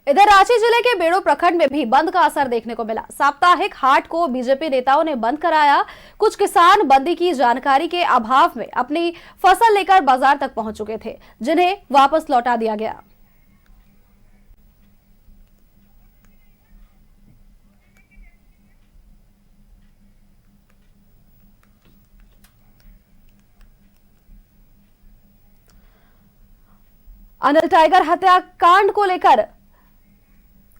इधर रांची जिले के बेड़ो प्रखंड में भी बंद का असर देखने को मिला। साप्ताहिक हाट को बीजेपी नेताओं ने बंद कराया। कुछ किसान बंदी की जानकारी के अभाव में अपनी फसल लेकर बाजार तक पहुंच चुके थे, जिन्हें वापस लौटा दिया गया। अनिल टाइगर हत्याकांड को लेकर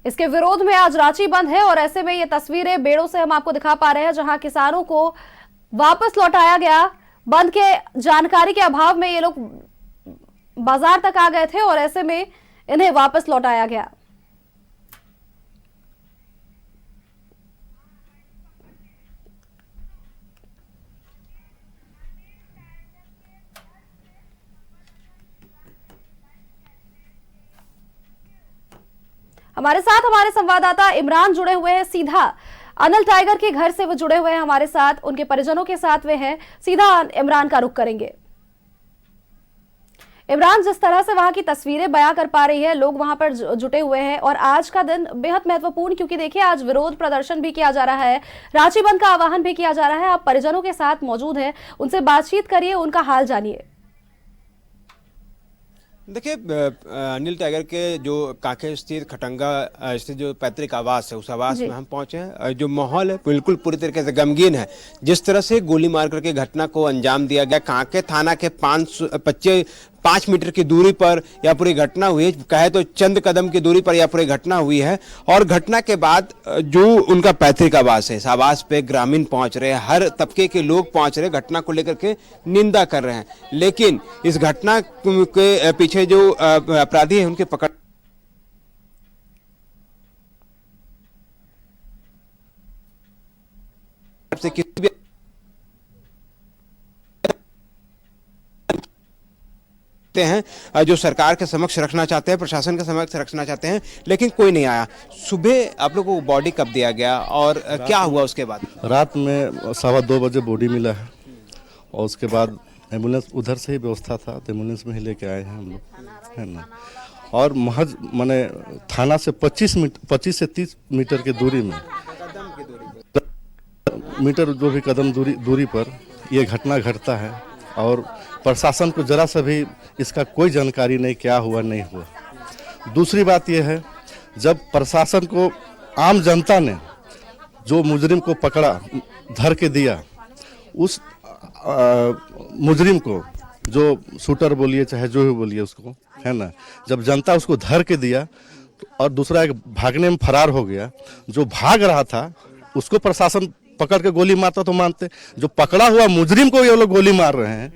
इसके विरोध में आज रांची बंद है और ऐसे में ये तस्वीरें बेड़ों से हम आपको दिखा पा रहे हैं, जहां किसानों को वापस लौटाया गया। बंद के जानकारी के अभाव में ये लोग बाजार तक आ गए थे और ऐसे में इन्हें वापस लौटाया गया। हमारे साथ हमारे संवाददाता इमरान जुड़े हुए हैं। सीधा अनिल टाइगर के घर से वो जुड़े हुए हैं हमारे साथ, उनके परिजनों के साथ वे हैं। सीधा इमरान का रुख करेंगे। इमरान, जिस तरह से वहां की तस्वीरें बयां कर पा रही है, लोग वहां पर जुटे हुए हैं और आज का दिन बेहद महत्वपूर्ण, क्योंकि देखिए आज विरोध प्रदर्शन भी किया जा रहा है, रांची बंद का आह्वान भी किया जा रहा है। आप परिजनों के साथ मौजूद हैं, उनसे बातचीत करिए, उनका हाल जानिए। देखिए, अनिल टाइगर के जो कांके स्थित खटंगा स्थित जो पैतृक आवास है, उस आवास में हम पहुंचे हैं। जो माहौल है बिल्कुल पूरी तरीके से गमगीन है। जिस तरह से गोली मार करके घटना को अंजाम दिया गया, कांके थाना के 5 मीटर की दूरी पर यह पूरी घटना हुई है। कहे तो चंद कदम की दूरी पर यह पूरी घटना हुई है। और घटना के बाद जो उनका पैतृक आवास है, इस आवास पे ग्रामीण पहुंच रहे हैं, हर तबके के लोग पहुंच रहे हैं, घटना को लेकर के निंदा कर रहे हैं। लेकिन इस घटना के पीछे जो अपराधी है उनके पकड़ से किसी भी हैं जो सरकार के समक्ष रखना चाहते हैं, प्रशासन के समक्ष रखना चाहते हैं, लेकिन कोई नहीं आया। सुबह आप लोगों को बॉडी कब दिया गया और क्या हुआ उसके बाद? रात में 2:15 बजे बॉडी मिला है और उसके बाद एम्बुलेंस उधर से ही व्यवस्था था, तो एम्बुलेंस में ही लेके आए हैं हम लोग, है ना। और महज माने थाना से 25 से 30 मीटर की दूरी में, मीटर जो भी कदम दूरी पर ये घटना घटता है और प्रशासन को जरा सा भी इसका कोई जानकारी नहीं, क्या हुआ नहीं हुआ। दूसरी बात यह है, जब प्रशासन को आम जनता ने जो मुजरिम को पकड़ा, धर के दिया, उस मुजरिम को, जो शूटर बोलिए चाहे जो भी बोलिए उसको, है ना, जब जनता उसको धर के दिया और दूसरा एक भागने में फरार हो गया, जो भाग रहा था उसको प्रशासन पकड़ के गोली मारता तो मानते, जो पकड़ा हुआ मुजरिम को ये लोग गोली मार रहे हैं,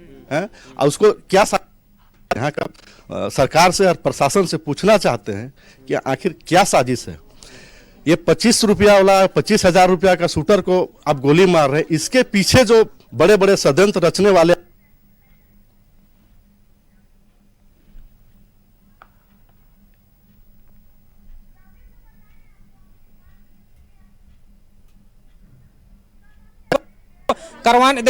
और उसको क्या यहाँ का सरकार से और प्रशासन से पूछना चाहते हैं कि आखिर क्या साजिश है। ये 25 रुपया वाला 25,000 रुपया का शूटर को आप गोली मार रहे हैं, इसके पीछे जो बड़े बड़े षड्यंत्र रचने वाले करवाने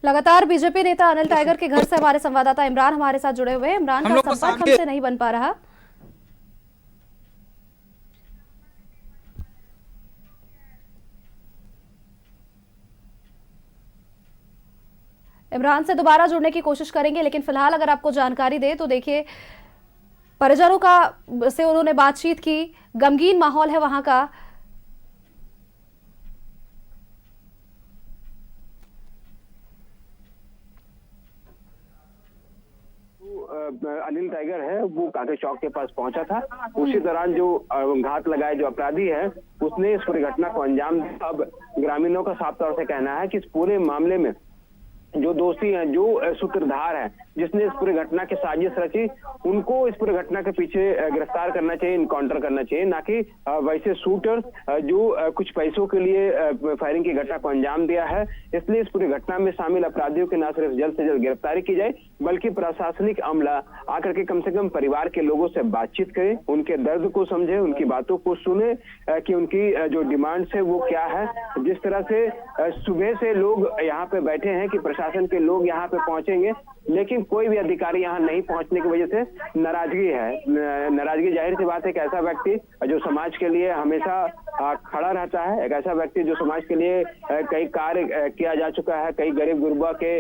लगातार बीजेपी नेता अनिल टाइगर के घर से हमारे संवाददाता इमरान हमारे साथ जुड़े हुए हैं। इमरान, का संपर्क हमसे नहीं बन पा रहा। इमरान से दोबारा जुड़ने की कोशिश करेंगे, लेकिन फिलहाल अगर आपको जानकारी दे तो देखिए परिजनों से उन्होंने बातचीत की, गमगीन माहौल है वहां का। अनिल टाइगर है वो कांके चौक के पास पहुंचा था। उसी दौरान जो घात लगाए जो अपराधी है उसने इस पूरी घटना को अंजाम दिया। अब ग्रामीणों का साफ तौर से कहना है कि इस पूरे मामले में जो दोषी हैं, जो सूत्रधार है, जिसने इस पूरी घटना की साजिश रची, उनको इस पूरी घटना के पीछे गिरफ्तार करना चाहिए, इनकाउंटर करना चाहिए, ना कि वैसे शूटर्स जो कुछ पैसों के लिए फायरिंग की घटना को अंजाम दिया है। इसलिए इस पूरी घटना में शामिल अपराधियों की न सिर्फ जल्द से जल्द गिरफ्तारी की जाए, बल्कि प्रशासनिक अमला आकर के कम से कम परिवार के लोगों से बातचीत करे, उनके दर्द को समझे, उनकी बातों को सुने कि उनकी जो डिमांड्स है वो क्या है। जिस तरह से सुबह से लोग यहाँ पे बैठे हैं कि प्रशासन के लोग यहाँ पे पहुंचेंगे, लेकिन कोई भी अधिकारी यहाँ नहीं पहुंचने की वजह से नाराजगी है। नाराजगी जाहिर सी बात है, एक ऐसा व्यक्ति जो समाज के लिए हमेशा खड़ा रहता है, एक ऐसा व्यक्ति जो समाज के लिए कई कार्य किया जा चुका है, कई गरीब गुरबा के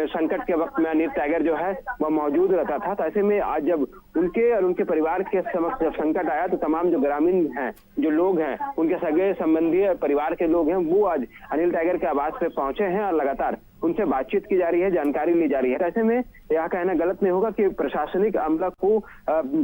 संकट के वक्त में अनिल टाइगर जो है वह मौजूद रहता था। तो ऐसे में आज जब उनके और उनके परिवार के समक्ष जब संकट आया तो तमाम जो ग्रामीण हैं, जो लोग हैं, उनके सगे संबंधी परिवार के लोग हैं, वो आज अनिल टाइगर के आवास पे पहुंचे हैं और लगातार उनसे बातचीत की जा रही है, जानकारी ली जा रही है। ऐसे में यह कहना गलत नहीं होगा कि प्रशासनिक अमला को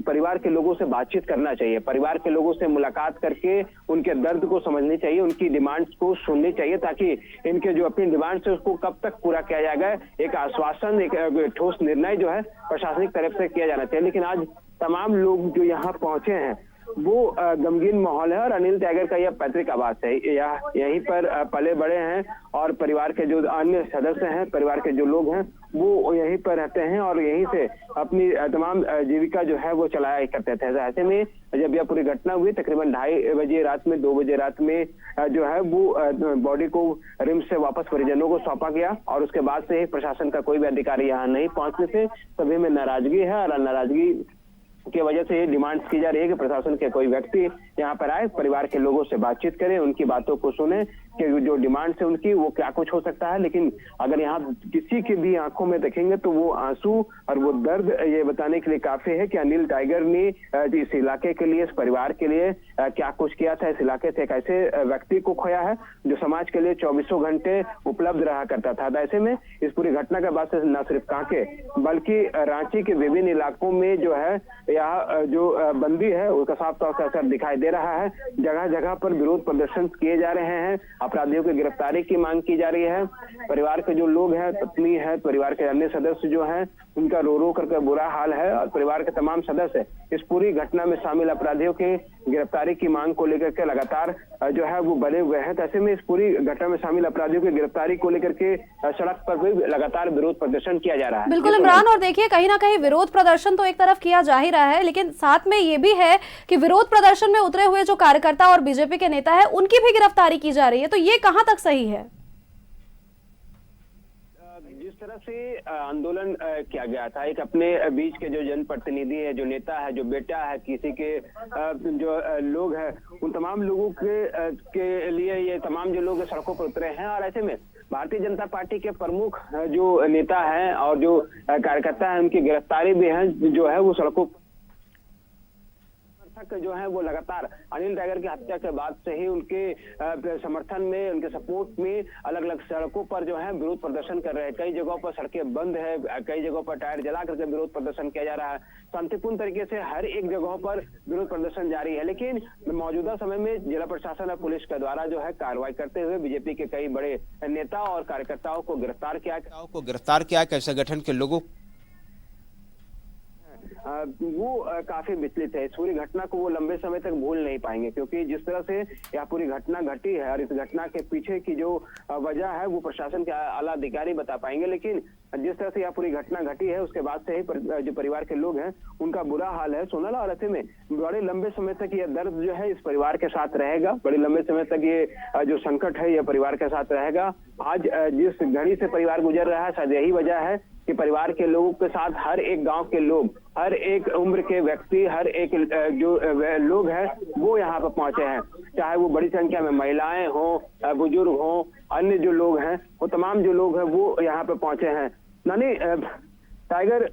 परिवार के लोगों से बातचीत करना चाहिए, परिवार के लोगों से मुलाकात करके उनके दर्द को समझनी चाहिए, उनकी डिमांड्स को सुननी चाहिए, ताकि इनके जो अपनी डिमांड्स है उसको कब तक पूरा किया जाएगा, एक आश्वासन, एक ठोस निर्णय जो है प्रशासनिक तरफ से किया जाना चाहिए। लेकिन आज तमाम लोग जो यहाँ पहुंचे हैं वो गमगीन माहौल है और अनिल टाइगर का यह पैतृक आवास है, यहीं पर पले बड़े हैं और परिवार के जो अन्य सदस्य हैं, परिवार के जो लोग हैं वो यहीं पर रहते हैं और यहीं से अपनी तमाम जीविका जो है वो चलाया करते थे। ऐसे में जब यह पूरी घटना हुई तकरीबन 2:30 बजे रात में, 2 बजे रात में जो है वो बॉडी को रिम्स से वापस परिजनों को सौंपा गया और उसके बाद से ही प्रशासन का कोई भी अधिकारी यहाँ नहीं पहुंचने से सभी में नाराजगी है और नाराजगी की वजह से ये डिमांड्स की जा रही है कि प्रशासन के कोई व्यक्ति यहाँ पर आए, परिवार के लोगों से बातचीत करें, उनकी बातों को सुने कि जो डिमांड्स है उनकी वो क्या कुछ हो सकता है। लेकिन अगर यहाँ किसी के भी आंखों में देखेंगे तो वो आंसू और वो दर्द ये बताने के लिए काफी है कि अनिल टाइगर ने इस इलाके के लिए, इस परिवार के लिए क्या कुछ किया था। इस इलाके से एक ऐसे व्यक्ति को खोया है जो समाज के लिए 24 घंटे उपलब्ध रहा करता था। ऐसे में इस पूरी घटना के बाद से न सिर्फ कांके बल्कि रांची के विभिन्न इलाकों में जो है यहाँ जो बंदी है उसका साफ तौर से असर दिखाई दे रहा है। जगह जगह पर विरोध प्रदर्शन किए जा रहे हैं, अपराधियों की गिरफ्तारी की मांग की जा रही है। परिवार के जो लोग हैं, पत्नी है, परिवार के अन्य सदस्य जो हैं उनका रो रो करके बुरा हाल है और परिवार के तमाम सदस्य इस पूरी घटना में शामिल अपराधियों की गिरफ्तारी की मांग को लेकर के लगातार जो है वो बने हुए हैं। ऐसे में इस पूरी घटना में शामिल अपराधियों की गिरफ्तारी को लेकर के सड़क पर भी लगातार विरोध प्रदर्शन किया जा रहा है। बिल्कुल इमरान, और देखिए कहीं ना कहीं विरोध प्रदर्शन तो एक तरफ किया जा ही रहा है, लेकिन साथ में ये भी है कि विरोध प्रदर्शन में उतरे हुए जो कार्यकर्ता और बीजेपी के नेता है उनकी भी गिरफ्तारी की जा रही है, तो ये कहां तक सही है? जिस तरह से आंदोलन किया गया था, एक अपने बीच के जो जनप्रतिनिधि है, जो नेता है, जो बेटा है, किसी के जो लोग हैं, उन तमाम लोगों के लिए ये तमाम जो लोग सड़कों पर उतरे हैं। और ऐसे में भारतीय जनता पार्टी के प्रमुख जो नेता हैं और जो कार्यकर्ता हैं उनकी गिरफ्तारी भी है, जो है वो सड़कों जो है वो लगातार अनिल टाइगर की हत्या के बाद से ही उनके समर्थन में, उनके सपोर्ट में अलग अलग सड़कों पर जो है विरोध प्रदर्शन कर रहे हैं। कई जगहों पर सड़कें बंद है, कई जगहों पर टायर जला करके विरोध प्रदर्शन किया जा रहा है। शांतिपूर्ण तरीके से हर एक जगहों पर विरोध प्रदर्शन जारी है, लेकिन मौजूदा समय में जिला प्रशासन और पुलिस के द्वारा जो है कार्रवाई करते हुए बीजेपी के कई बड़े नेता और कार्यकर्ताओं को गिरफ्तार किया। कैसे संगठन के लोगों वो काफी विचलित है। इस पूरी घटना को वो लंबे समय तक भूल नहीं पाएंगे, क्योंकि जिस तरह से यह पूरी घटना घटी है और इस घटना के पीछे की जो वजह है वो प्रशासन के आला अधिकारी बता पाएंगे, लेकिन जिस तरह से यह पूरी घटना घटी है उसके बाद से ही जो परिवार के लोग हैं उनका बुरा हाल है सोनल। और ऐसे में बड़े लंबे समय तक यह दर्द जो है इस परिवार के साथ रहेगा, बड़े लंबे समय तक ये जो संकट है यह परिवार के साथ रहेगा। आज जिस घड़ी से परिवार गुजर रहा है शायद यही वजह है कि परिवार के लोगों के साथ हर एक गांव के लोग, हर एक उम्र के व्यक्ति, हर एक जो लोग हैं वो यहाँ पर पहुंचे हैं, चाहे वो बड़ी संख्या में महिलाएं हों, बुजुर्ग हों, अन्य जो लोग हैं वो तमाम जो लोग हैं वो यहाँ पे पहुंचे हैं। नानी, टाइगर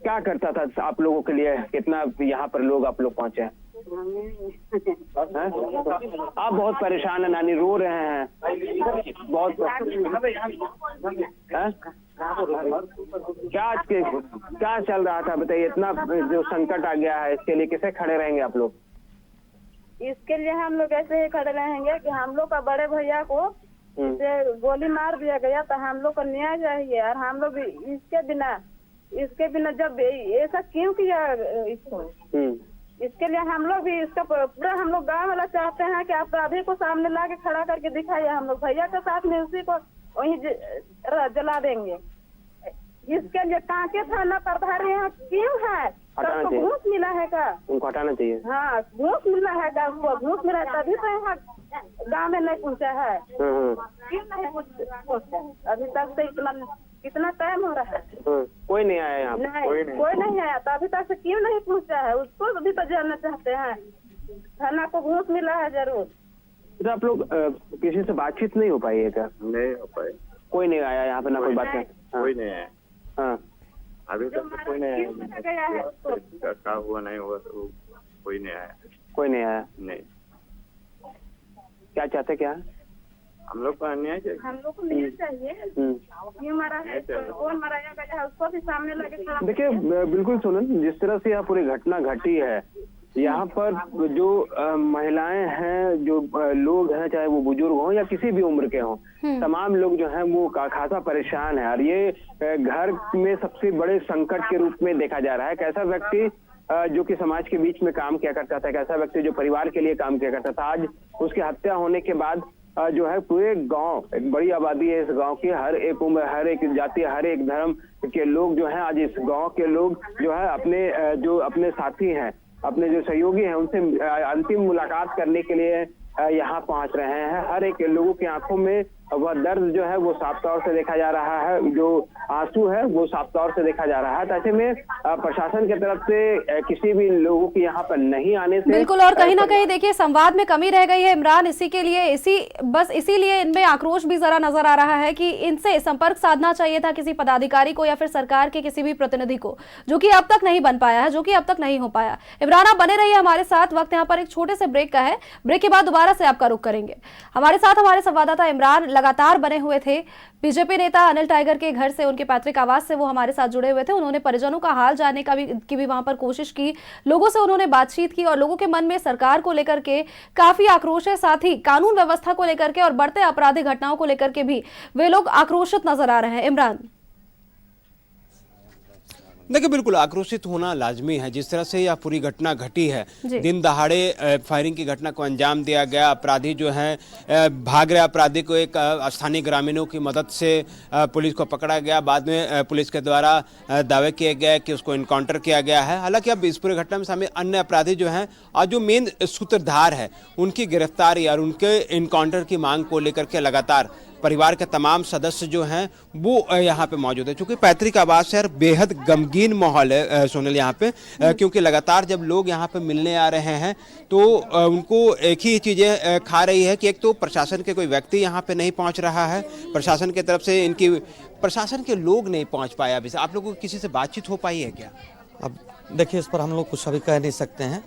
क्या करता था आप लोगों के लिए? कितना यहाँ पर लोग आप लोग पहुंचे हैं? आप बहुत परेशान है नानी, रो रहे हैं बहुत। क्या चल रहा था बताइए? इतना जो संकट आ गया है इसके लिए कैसे खड़े रहेंगे आप लोग? इसके लिए हम लोग ऐसे ही खड़े रहेंगे कि हम लोग का बड़े भैया को गोली मार दिया गया तो हम लोग को न्याय चाहिए। और हम लोग इसके बिना जब ऐसा क्यों किया इसको, इसके लिए हम लोग भी इसका पूरा हम लोग गाँव वाला चाहते हैं कि अपराधी को सामने ला के खड़ा करके दिखाइए। हम लोग भैया के साथ में उसी को वहीं जला देंगे। इसके लिए कांके थाना प्रभारी यहाँ क्यों है हटाना सबको चाहिए। घूस मिला है का? उनको हटाना चाहिए। हाँ, घूस मिला है का? उनको घूस मिला है तभी तो यहाँ गाँव में नहीं पहुँचा है। क्यों नहीं पहुँचा? अभी तक से कितना टाइम हो रहा है, कोई नहीं आया यहाँ पे। कोई नहीं आया तो अभी तक से क्यों नहीं पहुँचा है? उसको भी तो जानना चाहते हैं। थाना को घूस मिला है जरूर। तो आप लोग किसी से बातचीत नहीं हो पाई है क्या? नहीं हो पाए, कोई नहीं आया यहाँ पे, ना कोई बात कर। कोई नहीं आया हाँ, अभी तक तो कोई नहीं आया। गया है क्या हुआ नहीं हुआ तो कोई नहीं आया। कोई नहीं आया। नहीं, क्या चाहते क्या? हम लोग को अन्याय चाहिए। हम लोग को मिल चाहिए। क्यों मरा है, कौन मराया गया है, उसको भी सामने लगे थोड़ा। देखिए बिल्कुल सुनन, जिस तरह से यह पूरी घटना घटी है, यहाँ पर जो महिलाएं हैं, जो लोग हैं, चाहे वो बुजुर्ग हों या किसी भी उम्र के हों, तमाम लोग जो हैं वो खासा परेशान है। और ये घर में सबसे बड़े संकट के रूप में देखा जा रहा है। एक ऐसा व्यक्ति जो कि समाज के बीच में काम किया करता था, एक ऐसा व्यक्ति जो परिवार के लिए काम किया करता था, आज उसकी हत्या होने के बाद जो है पूरे गांव, एक बड़ी आबादी है इस गांव की, हर एक उम्र, हर एक जाति, हर एक धर्म के लोग जो हैं, आज इस गांव के लोग जो है अपने साथी हैं, अपने जो सहयोगी हैं, उनसे अंतिम मुलाकात करने के लिए यहाँ पहुंच रहे हैं। हर एक लोगों की आंखों में वह दर्द जो है वो साफ तौर से देखा जा रहा है, जो आंसू है वो साफ तौर से देखा जा रहा है। तो ऐसे में प्रशासन की तरफ से किसी भी लोगों की यहाँ पर नहीं आने से बिल्कुल, और कहीं ना कहीं देखिए संवाद में कमी रह गई है इमरान। इसीलिए इनमें आक्रोश भी जरा नजर आ रहा है कि इनसे संपर्क साधना चाहिए था किसी पदाधिकारी को या फिर सरकार के किसी भी प्रतिनिधि को, जो कि अब तक नहीं बन पाया है, जो कि अब तक नहीं हो पाया। इमरान, आप बने रहिए हमारे साथ। वक्त यहाँ पर एक छोटे से ब्रेक का है। ब्रेक के बाद दोबारा से आपका रुख करेंगे। हमारे साथ हमारे संवाददाता इमरान लगातार बने हुए थे। बीजेपी नेता अनिल टाइगर के घर से, उनके पैतृक आवास से वो हमारे साथ जुड़े हुए थे। उन्होंने परिजनों का हाल जानने की भी वहां पर कोशिश की, लोगों से उन्होंने बातचीत की और लोगों के मन में सरकार को लेकर के काफी आक्रोश है, साथ ही कानून व्यवस्था को लेकर के और बढ़ते आपराधिक घटनाओं को लेकर के भी वे लोग आक्रोशित नजर आ रहे हैं। इमरान, देखिए बिल्कुल आक्रोशित होना लाजमी है। जिस तरह से यह पूरी घटना घटी है, दिन दहाड़े फायरिंग की घटना को अंजाम दिया गया। अपराधी जो हैं भाग रहे अपराधी को एक स्थानीय ग्रामीणों की मदद से पुलिस को पकड़ा गया। बाद में पुलिस के द्वारा दावे किए गए कि उसको इनकाउंटर किया गया है। हालांकि अब इस पूरी घटना में शामिल अन्य अपराधी जो हैं और जो मेन सूत्रधार है, उनकी गिरफ्तारी और उनके इनकाउंटर की मांग को लेकर के लगातार परिवार के तमाम सदस्य जो हैं वो यहाँ पे मौजूद है। चूंकि पैतृक आवास है, बेहद गमगीन माहौल है सोनल यहाँ पे, क्योंकि लगातार जब लोग यहाँ पे मिलने आ रहे हैं तो उनको एक ही चीज़ें खा रही है कि एक तो प्रशासन के कोई व्यक्ति यहाँ पे नहीं पहुँच रहा है, प्रशासन की तरफ से प्रशासन के लोग नहीं पहुँच पाए। अभी आप लोगों को किसी से बातचीत हो पाई है क्या? अब देखिए, इस पर हम लोग कुछ अभी कह नहीं सकते हैं।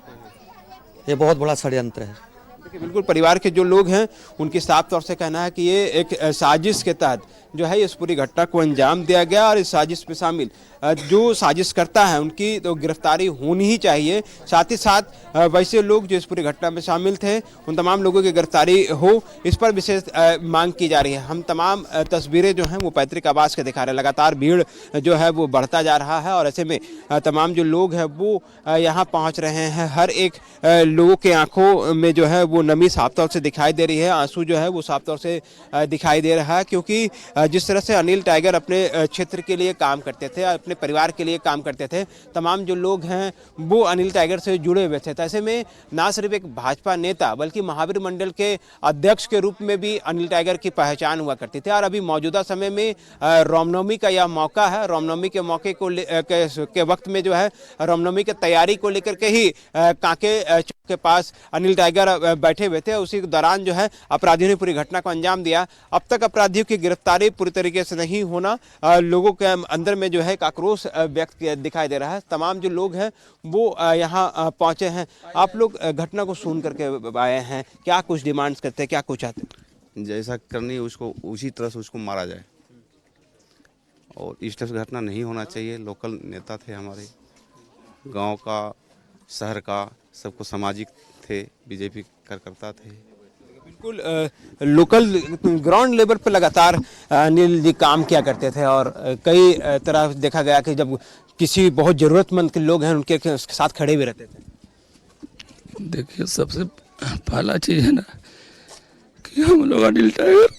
ये बहुत बड़ा षड्यंत्र है। बिल्कुल, परिवार के जो लोग हैं उनकी साफ तौर से कहना है कि ये एक साजिश के तहत जो है इस पूरी घटना को अंजाम दिया गया और इस साजिश में शामिल जो साजिश करता है उनकी तो गिरफ्तारी होनी ही चाहिए। साथ ही साथ वैसे लोग जो इस पूरी घटना में शामिल थे उन तमाम लोगों की गिरफ्तारी हो, इस पर विशेष मांग की जा रही है। हम तमाम तस्वीरें जो हैं वो पैतृक आवास के दिखा रहे हैं। लगातार भीड़ जो है वो बढ़ता जा रहा है और ऐसे में तमाम जो लोग हैं वो यहाँ पहुँच रहे हैं। हर एक लोगों के आंखों में जो है वो नमी साफ तौर से दिखाई दे रही है, आंसू जो है वो साफ तौर से दिखाई दे रहा है। क्योंकि जिस तरह से अनिल टाइगर अपने क्षेत्र के लिए काम करते थे, अपने परिवार के लिए काम करते थे, तमाम जो लोग हैं वो अनिल टाइगर से जुड़े हुए थे। तो ऐसे में ना सिर्फ एक भाजपा नेता बल्कि महावीर मंडल के अध्यक्ष के रूप में भी अनिल टाइगर की पहचान हुआ करती थी। और अभी मौजूदा समय में रामनवमी का यह मौका है। रामनवमी के मौके को के वक्त में जो है रामनवमी की तैयारी को लेकर के ही कांके चौक के पास अनिल टाइगर बैठे हुए थे। उसी दौरान जो है अपराधियों ने पूरी घटना को अंजाम दिया। अब तक अपराधियों की गिरफ्तारी पूरी तरीके से नहीं होना, लोगों के अंदर में जो है एक आक्रोश व्यक्त दिखाई दे रहा है। तमाम जो लोग हैं वो यहाँ पहुंचे हैं। आप लोग घटना को सुन करके आए हैं, क्या कुछ डिमांड्स करते हैं, क्या कुछ चाहते हैं? जैसा करनी उसको उसी तरह से उसको मारा जाए और इस तरह से घटना नहीं होना चाहिए। लोकल नेता थे हमारे गांव का, शहर का, सबको सामाजिक थे, बीजेपी कार्यकर्ता थे। बिल्कुल लोकल ग्राउंड लेवल पर लगातार अनिल जी काम किया करते थे और कई तरह देखा गया कि जब किसी बहुत ज़रूरतमंद के लोग हैं उनके साथ खड़े भी रहते थे। देखिए, सबसे पहला चीज़ है ना कि हम लोग अनिल टाइगर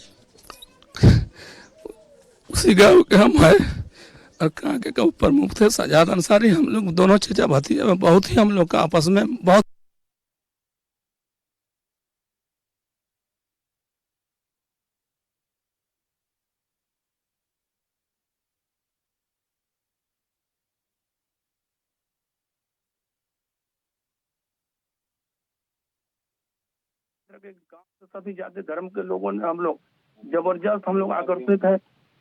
उसी गांव के हम हैं और कांके के ऊपर मुफ्त थे सजाद अंसारी। हम लोग दोनों चचा भतीजे में बहुत ही हम लोग का आपस में बहुत गांव से सभी जाति धर्म के लोगों ने हम लोग जबरदस्त हम लोग आकर्षित है।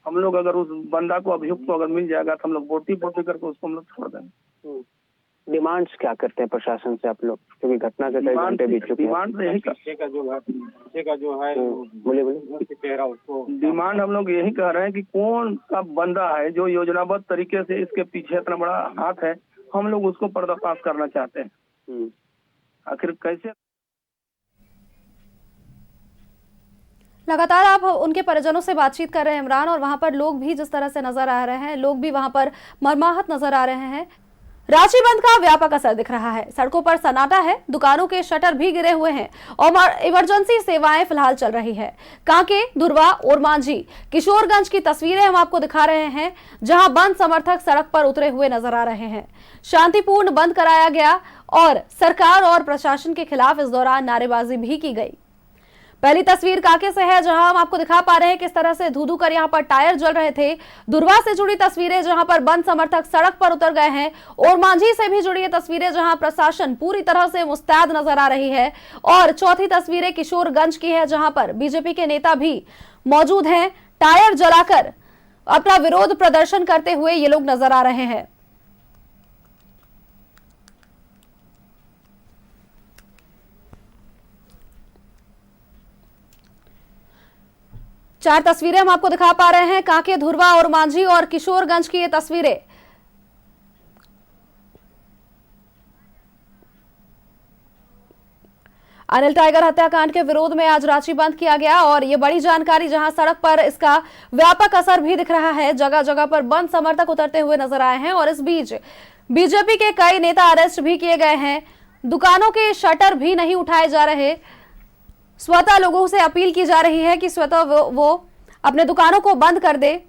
हम लोग अगर उस बंदा को अभियुक्त को अगर मिल जाएगा तो हम लोग बोटी करके उसको हम लोग छोड़ देंगे। डिमांड्स क्या करते हैं प्रशासन से आप लोग, क्योंकि घटना के कई घंटे बीत चुके हैं? डिमांड डिमांड हम लोग यही कह रहे हैं कि कौन सा बंदा है जो योजनाबद्ध तरीके से इसके पीछे इतना बड़ा हाथ है, हम लोग उसको पर्दाफाश करना चाहते हैं। आखिर कैसे लगातार आप उनके परिजनों से बातचीत कर रहे हैं इमरान, और वहां पर लोग भी जिस तरह से नजर आ रहे हैं, लोग भी वहां पर मर्माहत नजर आ रहे हैं। रांची बंद का व्यापक असर दिख रहा है, सड़कों पर सन्नाटा है, दुकानों के शटर भी गिरे हुए हैं और इमरजेंसी सेवाएं फिलहाल चल रही है। कांके, धुर्वा और मांझी, किशोरगंज की तस्वीरें हम आपको दिखा रहे हैं, जहां बंद समर्थक सड़क पर उतरे हुए नजर आ रहे हैं। शांतिपूर्ण बंद कराया गया और सरकार और प्रशासन के खिलाफ इस दौरान नारेबाजी भी की गई। पहली तस्वीर कांके से है, जहां हम आपको दिखा पा रहे हैं किस तरह से धू-धू कर यहां पर टायर जल रहे थे। दुर्वा से जुड़ी तस्वीरें जहां पर बंद समर्थक सड़क पर उतर गए हैं, और मांझी से भी जुड़ी तस्वीरें जहां प्रशासन पूरी तरह से मुस्तैद नजर आ रही है। और चौथी तस्वीरें किशोरगंज की है, जहां पर बीजेपी के नेता भी मौजूद हैं। टायर जलाकर अपना विरोध प्रदर्शन करते हुए ये लोग नजर आ रहे हैं। चार तस्वीरें हम आपको दिखा पा रहे हैं, कांके, धुर्वा और मांझी और किशोरगंज की ये तस्वीरें। अनिल टाइगर हत्याकांड के विरोध में आज रांची बंद किया गया, और ये बड़ी जानकारी, जहां सड़क पर इसका व्यापक असर भी दिख रहा है। जगह जगह पर बंद समर्थक उतरते हुए नजर आए हैं, और इस बीच बीजेपी के कई नेता अरेस्ट भी किए गए हैं। दुकानों के शटर भी नहीं उठाए जा रहे। स्वतः लोगों से अपील की जा रही है कि स्वतः वो अपने दुकानों को बंद कर दे।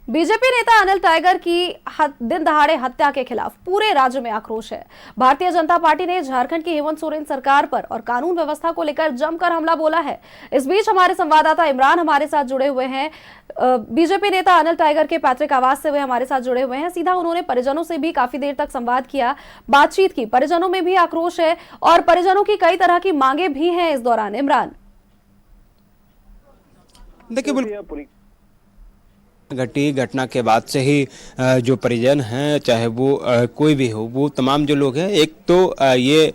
बीजेपी नेता अनिल टाइगर की दिन दहाड़े हत्या के खिलाफ पूरे राज्य में आक्रोश है। भारतीय जनता पार्टी ने झारखंड की हेमंत सोरेन सरकार पर और कानून व्यवस्था को लेकर जमकर हमला बोला है। इस बीच हमारे संवाददाता इमरान हमारे साथ जुड़े हुए हैं। बीजेपी नेता अनिल टाइगर के पैतृक आवास से वे हमारे साथ जुड़े हुए हैं। सीधा उन्होंने परिजनों से भी काफी देर तक संवाद किया, बातचीत की। परिजनों में भी आक्रोश है और परिजनों की कई तरह की मांगे भी हैं इस दौरान। इमरान, देखिए, घटी घटना के बाद से ही जो परिजन हैं, चाहे वो कोई भी हो, वो तमाम जो लोग हैं, एक तो ये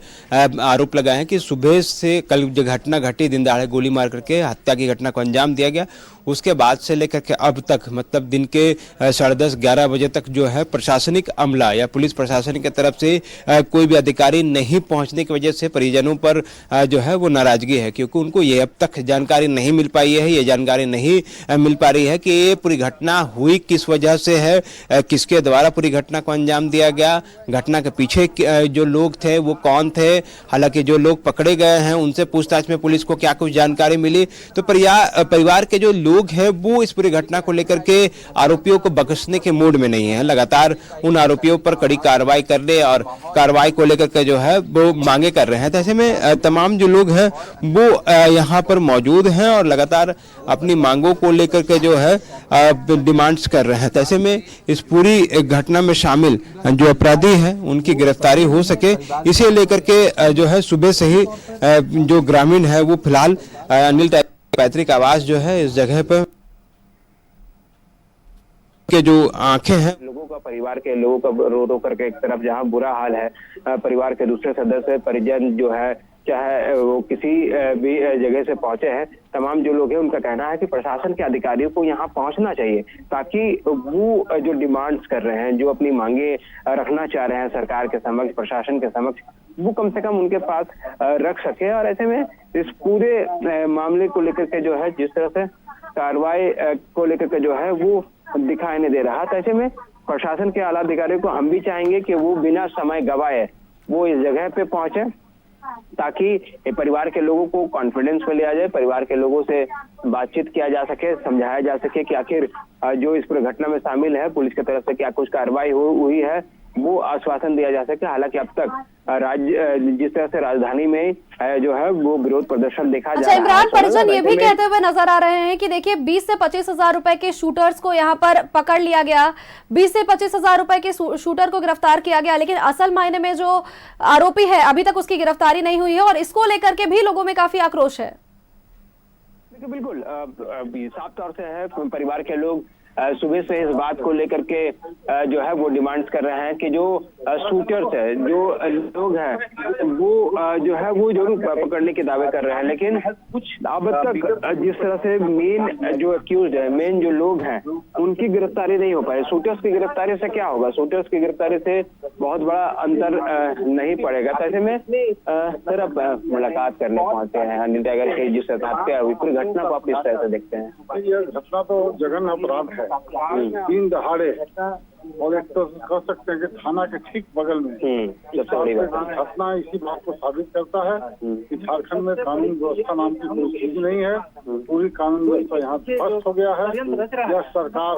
आरोप लगाए हैं कि सुबह से कल जो घटना घटी, दिन दहाड़े गोली मार करके हत्या की घटना को अंजाम दिया गया, उसके बाद से लेकर के अब तक, मतलब दिन के 10:30-11 बजे तक जो है प्रशासनिक अमला या पुलिस प्रशासन की तरफ से कोई भी अधिकारी नहीं पहुंचने की वजह से परिजनों पर जो है वो नाराजगी है, क्योंकि उनको ये अब तक जानकारी नहीं मिल पाई है। ये जानकारी नहीं मिल पा रही है कि ये पूरी घटना हुई किस वजह से है, किसके द्वारा पूरी घटना को अंजाम दिया गया, घटना के पीछे जो लोग थे वो कौन थे। हालांकि जो लोग पकड़े गए हैं उनसे पूछताछ में पुलिस को क्या कुछ जानकारी मिली, तो परिवार के जो लोग हैं वो इस पूरी घटना को लेकर के आरोपियों को बख्शने के मूड में नहीं है। लगातार उन आरोपियों पर कड़ी कार्रवाई करने और कार्रवाई को लेकर के जो है वो मांगे कर रहे हैं। तो ऐसे में तमाम जो लोग हैं वो यहाँ पर मौजूद हैं और लगातार अपनी मांगों को लेकर के जो है डिमांड्स कर रहे हैं। तो ऐसे में इस पूरी घटना में शामिल जो अपराधी हैं उनकी गिरफ्तारी हो सके, इसे लेकर के जो है सुबह से ही जो ग्रामीण है वो फिलहाल अनिल टाइगर पैतृक आवास जो है इस जगह पर के जो आंखें हैं लोगों का, परिवार के लोगों का रो रो करके एक तरफ जहां बुरा हाल है, परिवार के दूसरे सदस्य परिजन जो है, चाहे वो किसी भी जगह से पहुंचे हैं, तमाम जो लोग हैं उनका कहना है कि प्रशासन के अधिकारियों को यहाँ पहुंचना चाहिए, ताकि वो जो डिमांड्स कर रहे हैं, जो अपनी मांगे रखना चाह रहे हैं सरकार के समक्ष, प्रशासन के समक्ष, वो कम से कम उनके पास रख सके। और ऐसे में इस पूरे मामले को लेकर के जो है जिस तरह से कार्रवाई को लेकर के जो है वो दिखाई नहीं दे रहा, तो ऐसे में प्रशासन के आला अधिकारियों को हम भी चाहेंगे कि वो बिना समय गवाए वो इस जगह पे पहुंचे, ताकि परिवार के लोगों को कॉन्फिडेंस में लिया जाए, परिवार के लोगों से बातचीत किया जा सके, समझाया जा सके कि आखिर जो इस पूरी घटना में शामिल है पुलिस की तरफ से क्या कुछ कार्रवाई हुई है, वो आश्वासन दिया जा सके। हालांकि अब तक राज्य जिस तरह से राजधानी में जो है वो विरोध प्रदर्शन देखा जा रहा है। इमरान, परिजन ये भी कहते हुए नजर आ रहे हैं कि देखिए 20 से 25 हजार रुपए के शूटर्स को यहाँ पर पकड़ लिया गया, 20 से 25 हजार रुपए के शूटर को गिरफ्तार किया गया, लेकिन असल मायने में जो आरोपी है अभी तक उसकी गिरफ्तारी नहीं हुई है और इसको लेकर के भी लोगों में काफी आक्रोश है। बिल्कुल साफ तौर से है, परिवार के लोग सुबह से इस बात को लेकर के जो है वो डिमांड्स कर रहे हैं कि जो शूटर्स है, जो लोग हैं वो जो है वो जरूर पकड़ने के दावे कर रहे हैं, लेकिन कुछ अब तक जिस तरह से मेन जो अक्यूज्ड है, मेन जो लोग हैं उनकी गिरफ्तारी नहीं हो पाई। शूटर्स की गिरफ्तारी से क्या होगा? शूटर्स की गिरफ्तारी से बहुत बड़ा अंतर नहीं पड़ेगा। तो ऐसे में सर अब मुलाकात करने पहुंचे हैं अनिल टाइगर के, जिस हत्या हुई पूरी घटना को आप किस तरह से देखते हैं? ये घटना तो जघन्य अपराध है, दिन दहाड़े, और एक तो कह सकते हैं कि थाना के ठीक बगल में सबसे बड़ी घटना इसी बात को साबित करता है कि झारखंड में कानून व्यवस्था नाम की कोई चीज नहीं है। पूरी कानून व्यवस्था यहाँ ध्वस्त हो गया है। यह सरकार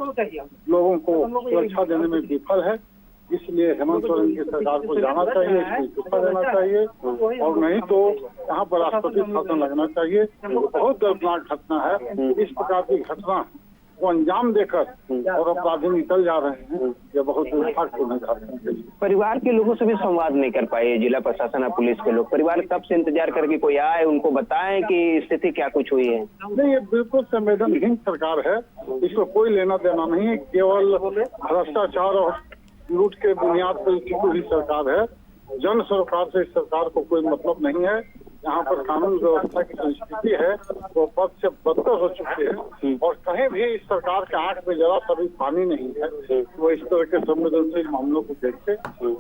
लोगों को सुरक्षा देने में विफल है, इसलिए हेमंत सोरेन की सरकार को जाना चाहिए, इसको इस्तीफा देना चाहिए, और नहीं तो यहाँ पर राष्ट्रपति शासन लगना चाहिए। बहुत दर्दनाक घटना है। इस प्रकार की घटना को अंजाम देकर और अपराधी निकल जा रहे हैं, यह बहुत दुर्भाग्यपूर्ण है। परिवार के लोगों से भी संवाद नहीं कर पाए जिला प्रशासन और पुलिस के लोग। परिवार कब से इंतजार करके कोई आए, उनको बताएं कि स्थिति क्या कुछ हुई है? नहीं, ये बिल्कुल संवेदनहीन सरकार है, इसको कोई लेना देना नहीं है। केवल भ्रष्टाचार और लूट के बुनियाद पर टिकी हुई सरकार है। जन सरकार से इस सरकार को कोई मतलब नहीं है। यहाँ पर कानून व्यवस्था की जो स्थिति है वो बद से बदतर हो चुकी है, और कहीं भी इस सरकार के आंख में जरा सा भी पानी नहीं है। वो इस तरह के संवेदनशील मामलों को देखते,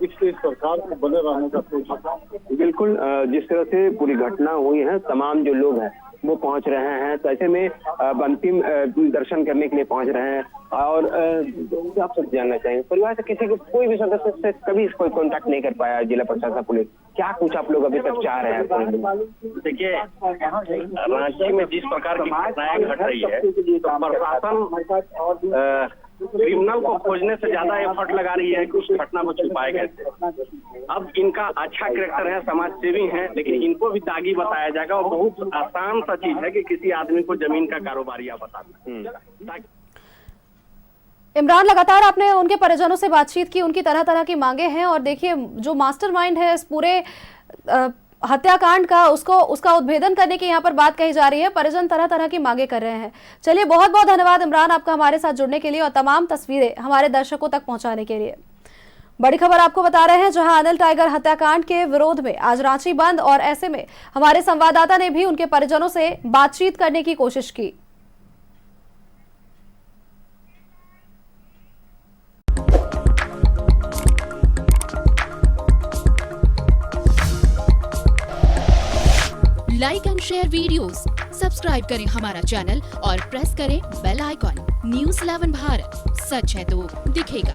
इसलिए इस सरकार को बने रहने का कोई। बिल्कुल जिस तरह से पूरी घटना हुई है, तमाम जो लोग हैं वो पहुंच रहे हैं, तो ऐसे में अंतिम दर्शन करने के लिए पहुंच रहे हैं। और आप सब जानना चाहेंगे, परिवार से किसी को, कोई भी सदस्य से कभी कोई कांटेक्ट नहीं कर पाया जिला प्रशासन पुलिस, क्या कुछ आप लोग अभी तक चाह रहे हैं? देखिए, रांची में जिस प्रकार की घटनाएं घट रही है, तो प्रशासन क्रिमिनल को खोजने से ज्यादा एफर्ट लगा रही है कि उस घटना को छुपाए कैसे। अब इनका अच्छा कैरेक्टर है, समाज सेवी है, लेकिन इनको भी दागी बताया जाएगा। और बहुत आसान सा चीज है कि किसी आदमी को जमीन का कारोबारिया बताना। इमरान, लगातार आपने उनके परिजनों से बातचीत की, उनकी तरह तरह की मांगे हैं, और देखिए जो मास्टरमाइंड है इस पूरे हत्याकांड का, उसका उद्भेदन करने की यहाँ पर बात कही जा रही है। परिजन तरह तरह की मांगे कर रहे हैं। चलिए, बहुत बहुत धन्यवाद इमरान आपका हमारे साथ जुड़ने के लिए और तमाम तस्वीरें हमारे दर्शकों तक पहुंचाने के लिए। बड़ी खबर आपको बता रहे हैं, जहां अनिल टाइगर हत्याकांड के विरोध में आज रांची बंद, और ऐसे में हमारे संवाददाता ने भी उनके परिजनों से बातचीत करने की कोशिश की। Like and share videos, subscribe करें हमारा चैनल और प्रेस करें बेल आइकॉन। न्यूज़ 11 भारत, सच है तो दिखेगा।